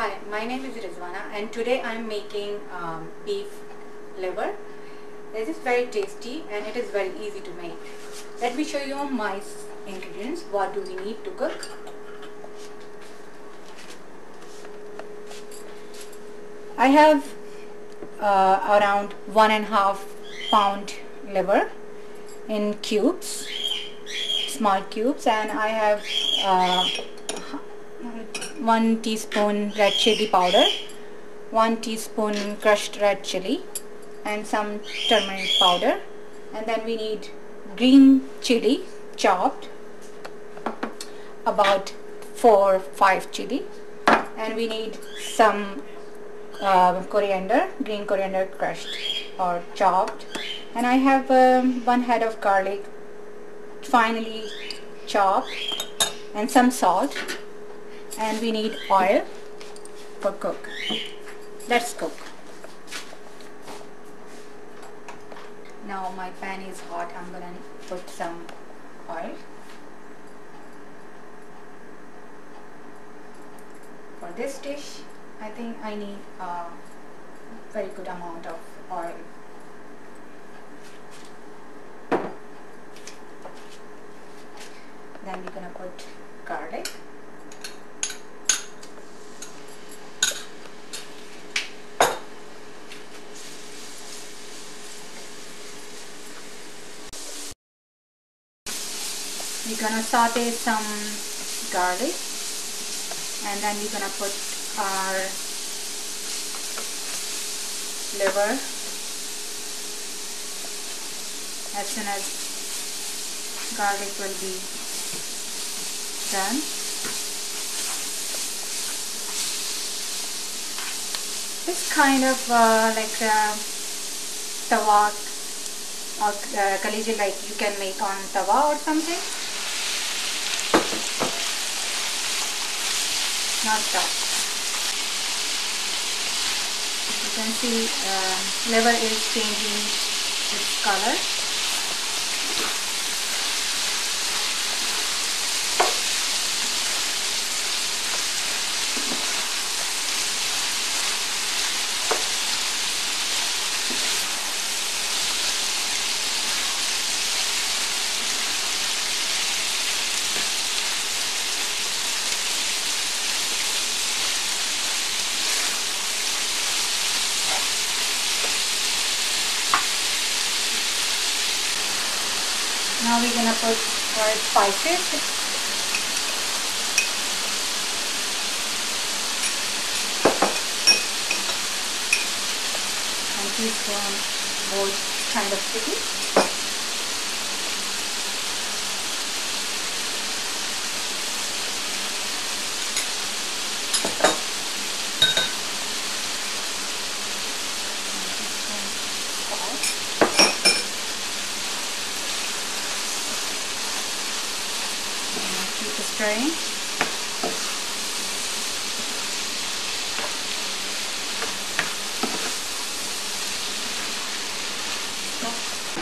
Hi, my name is Rizwana and today I am making beef liver. This is very tasty and it is very easy to make. Let me show you my ingredients. What do we need to cook? I have around 1.5 pound liver in cubes, small cubes, and I have 1 teaspoon red chili powder, 1 teaspoon crushed red chili, and some turmeric powder. And then we need green chili chopped, about 4 or 5 chili, and we need some coriander, green coriander crushed or chopped, and I have 1 head of garlic finely chopped, and some salt, and we need oil for cook. Let's cook. Now my pan is hot. I'm gonna put some oil. For this dish, I think I need a very good amount of oil. Then we're gonna put garlic. We're gonna saute some garlic, and then we're gonna put our liver. As soon as garlic will be done, it's kind of like tawa or kaleji, like you can make on tawa or something. Not that. You can see liver is changing its color. Now we're gonna put our spices. 1 teaspoon both kind of sticky. Keep stirring.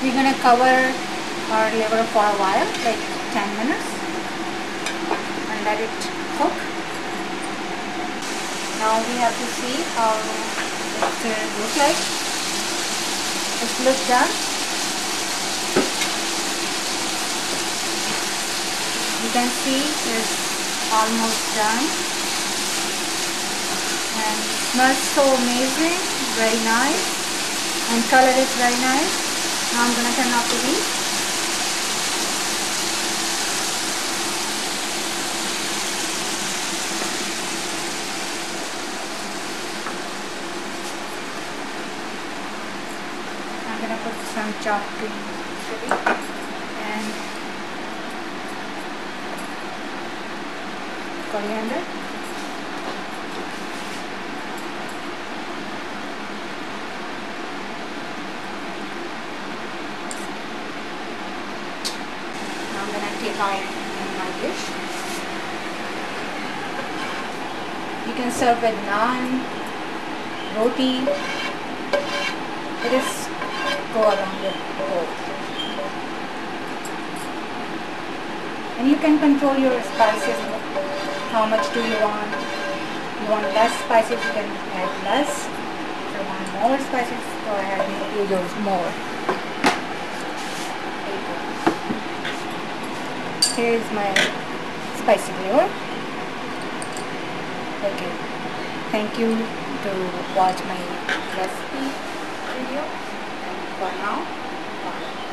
We're gonna cover our liver for a while, like 10 minutes, and let it cook. Now we have to see how it looks like. It looks done. You can see it's almost done, and it smells so amazing, very nice, and color is very nice. Now I'm gonna turn off the heat. I'm gonna put some chopped green chili and coriander. Now I'm gonna take out in my dish. You can serve with naan, roti. It is go along with both. And you can control your spices. How much do you want? You you want less spices, you can add less. If you want more spices, go ahead and you use more. Here is my spicy liver. Okay, thank you to watch my recipe video, and for now, bye.